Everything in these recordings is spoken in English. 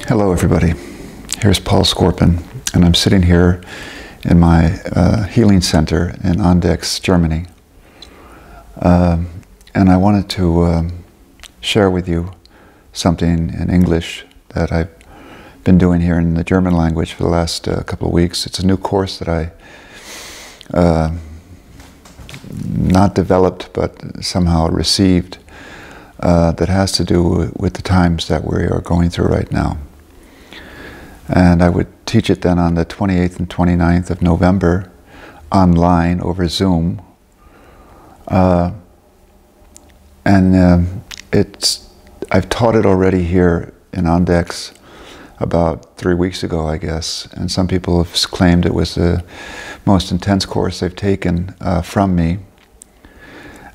Hello everybody, here's Paul Scorpin, and I'm sitting here in my healing center in Andex, Germany. And I wanted to share with you something in English that I've been doing here in the German language for the last couple of weeks. It's a new course that I not developed but somehow received that has to do with the times that we are going through right now. And I would teach it then on the 28th and 29th of November online over Zoom. I've taught it already here in Andex about 3 weeks ago, I guess, and some people have claimed it was the most intense course they've taken from me,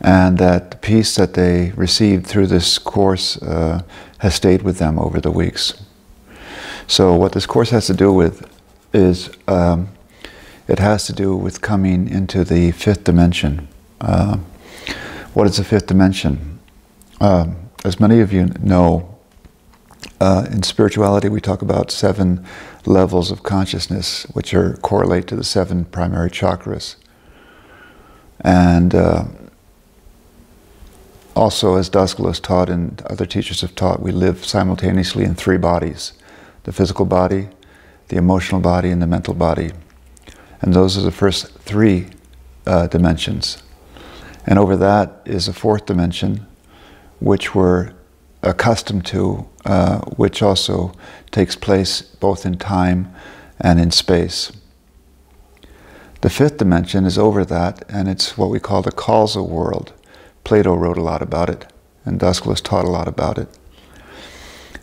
and that the peace that they received through this course has stayed with them over the weeks. So what this course has to do with is it has to do with coming into the fifth dimension. What is the fifth dimension? As many of you know, in spirituality we talk about 7 levels of consciousness which correlate to the 7 primary chakras. And also, as Daskalos taught and other teachers have taught, we live simultaneously in 3 bodies. The physical body, the emotional body, and the mental body. And those are the first 3 dimensions. And over that is a 4th dimension, which we're accustomed to, which also takes place both in time and in space. The 5th dimension is over that, and it's what we call the causal world. Plato wrote a lot about it, and Daskalos taught a lot about it.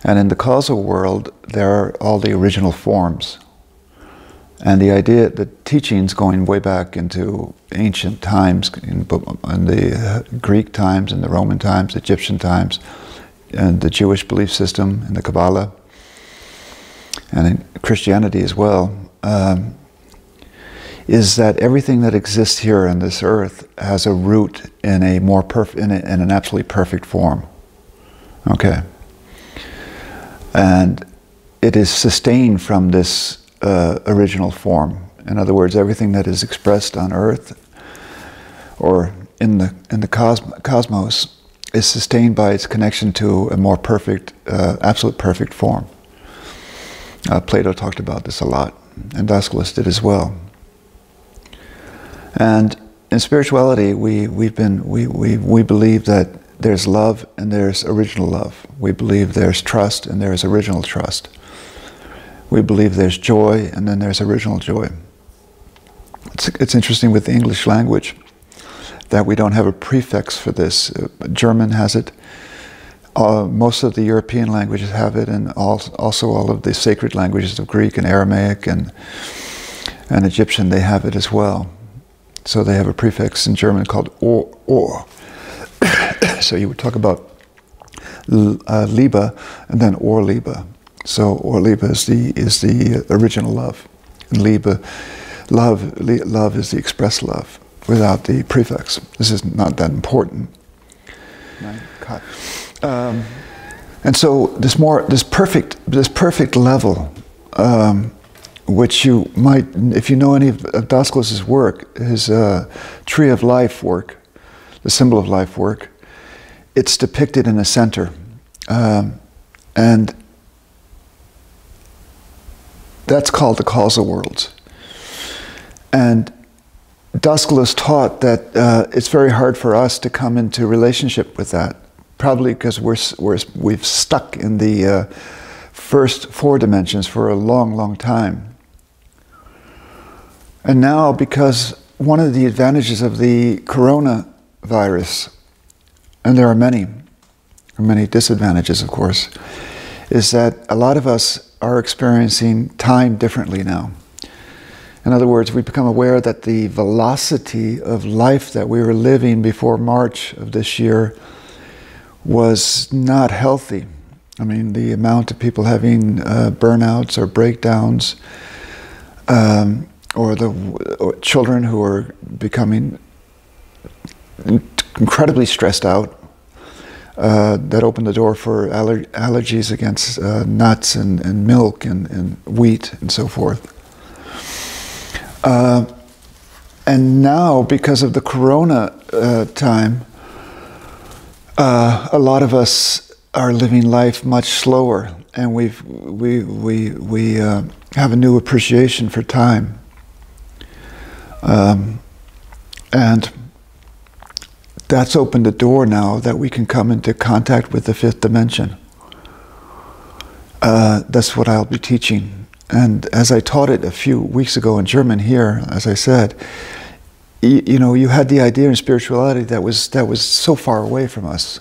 And in the causal world, there are all the original forms. And the idea, the teachings going way back into ancient times, in the Greek times, and the Roman times, Egyptian times, and the Jewish belief system, and the Kabbalah, and in Christianity as well, is that everything that exists here on this earth has a root in a more in an absolutely perfect form. Okay. And it is sustained from this original form. In other words, everything that is expressed on Earth or in the cosmos is sustained by its connection to a more perfect, absolute perfect form. Plato talked about this a lot, and Daskalos did as well. And in spirituality, we believe that there's love and there's original love. We believe there's trust and there's original trust. We believe there's joy and then there's original joy. It's interesting with the English language that we don't have a prefix for this. German has it. Most of the European languages have it, and also all of the sacred languages of Greek and Aramaic and Egyptian, they have it as well. So they have a prefix in German called or. So you would talk about Liebe and then or Liebe. So or Liebe is the original love, and Liebe, love is the expressed love without the prefix. This is not that important. And so this perfect level, which you might, if you know any of Daskalos' work, his Tree of Life work, the Symbol of Life work, it's depicted in the center. And that's called the causal worlds. And Daskalos taught that it's very hard for us to come into relationship with that, probably because we've stuck in the first 4 dimensions for a long, long time. And now, because one of the advantages of the coronavirus, and there are many disadvantages, of course, is that a lot of us are experiencing time differently now. In other words, we become aware that the velocity of life that we were living before March of this year was not healthy. I mean, the amount of people having burnouts or breakdowns, or children who are becoming incredibly stressed out, that opened the door for allergies against nuts and milk and wheat and so forth. And now, because of the corona time, a lot of us are living life much slower, and we have a new appreciation for time. And that's opened the door now that we can come into contact with the fifth dimension. That's what I'll be teaching. And as I taught it a few weeks ago in German here, as I said, you know, you had the idea in spirituality that was so far away from us,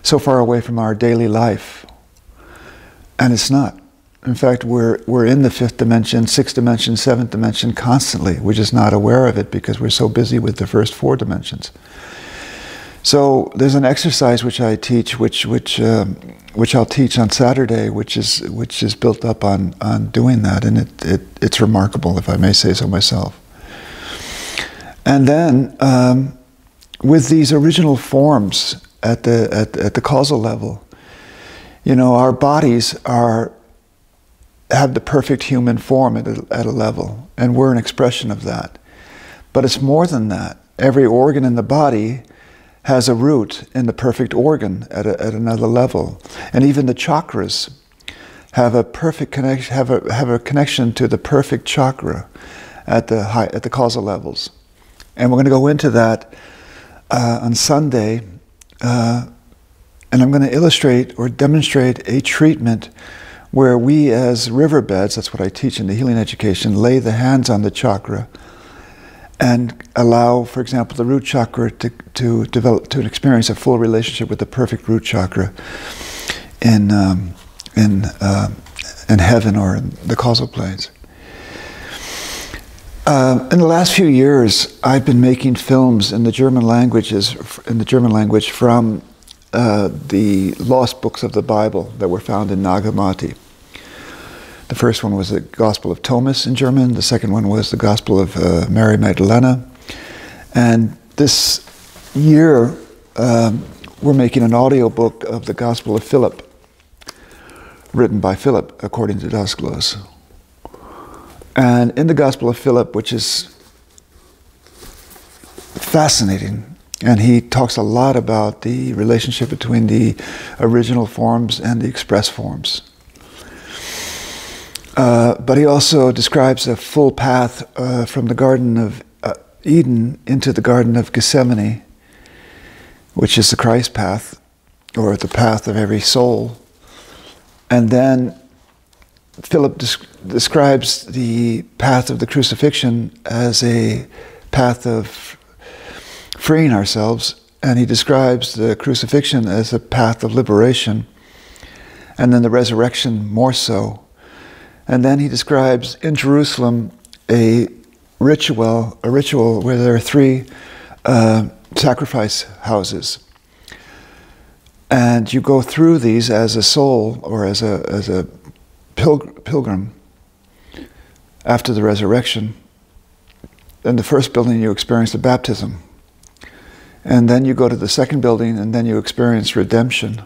so far away from our daily life. And it's not. In fact, we're in the fifth dimension, sixth dimension, seventh dimension constantly. We're just not aware of it because we're so busy with the first four dimensions. So there's an exercise which I teach, which I'll teach on Saturday, which is built up on doing that, and it's remarkable, if I may say so myself. And then with these original forms at the causal level, you know, our bodies have the perfect human form at a level, and we're an expression of that. But it's more than that. Every organ in the body has a root in the perfect organ at another level, and even the chakras have a perfect connection, have a connection to the perfect chakra at the causal levels. And we're going to go into that on Sunday, and I'm going to illustrate or demonstrate a treatment where we, as riverbeds, that's what I teach in the healing education, lay the hands on the chakra and allow, for example, the root chakra to develop, to experience a full relationship with the perfect root chakra in heaven or in the causal planes. In the last few years, I've been making films in the German language from the lost books of the Bible that were found in Nagamati. The first one was the Gospel of Thomas in German. The second one was the Gospel of Mary Magdalena. And this year, we're making an audio book of the Gospel of Philip, written by Philip, according to Dasglos. And in the Gospel of Philip, which is fascinating, and he talks a lot about the relationship between the original forms and the express forms. But he also describes a full path from the Garden of Eden into the Garden of Gethsemane, which is the Christ path, or the path of every soul. And then Philip describes the path of the crucifixion as a path of freeing ourselves, and he describes the crucifixion as a path of liberation, and then the resurrection more so. And then he describes in Jerusalem a ritual where there are 3 sacrifice houses. And you go through these as a soul or as a pilgrim after the resurrection. In the first building you experience the baptism. And then you go to the second building and then you experience redemption.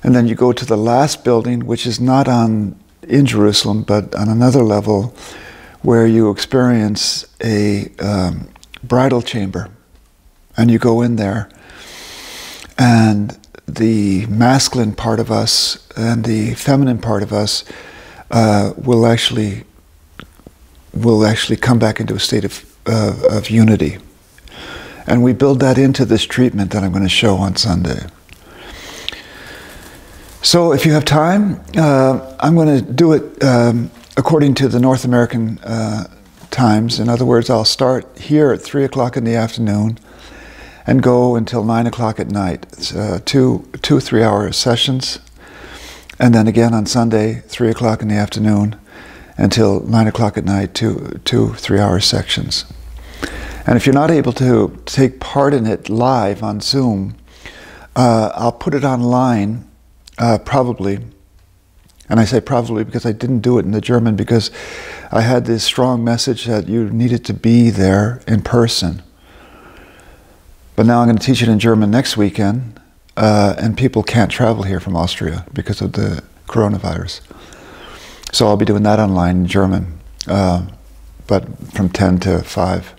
And then you go to the last building, which is not in Jerusalem, but on another level, where you experience a bridal chamber. And you go in there, and the masculine part of us and the feminine part of us will actually come back into a state of unity. And we build that into this treatment that I'm going to show on Sunday. So if you have time, I'm going to do it according to the North American times. In other words, I'll start here at 3 o'clock in the afternoon and go until 9 o'clock at night. It's two 3-hour sessions. And then again on Sunday, 3 o'clock in the afternoon until 9 o'clock at night, two 3-hour sections. And if you're not able to take part in it live on Zoom, I'll put it online. Probably, and I say probably because I didn't do it in the German because I had this strong message that you needed to be there in person. But now I'm going to teach it in German next weekend, and people can't travel here from Austria because of the coronavirus. So I'll be doing that online in German, but from 10 to 5.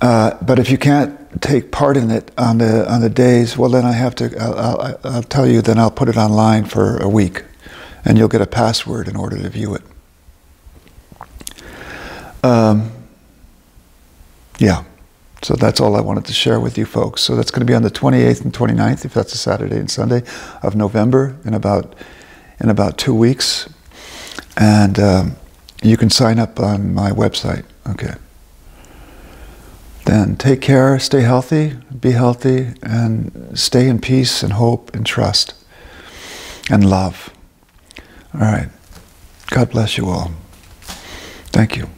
But if you can't take part in it on the days, well, then I'll tell you, then I'll put it online for a week, and you'll get a password in order to view it. Yeah, so that's all I wanted to share with you folks. So that's going to be on the 28th and 29th, if that's a Saturday and Sunday of November, in about 2 weeks. And you can sign up on my website. Okay. Then take care, stay healthy, be healthy, and stay in peace and hope and trust and love. All right. God bless you all. Thank you.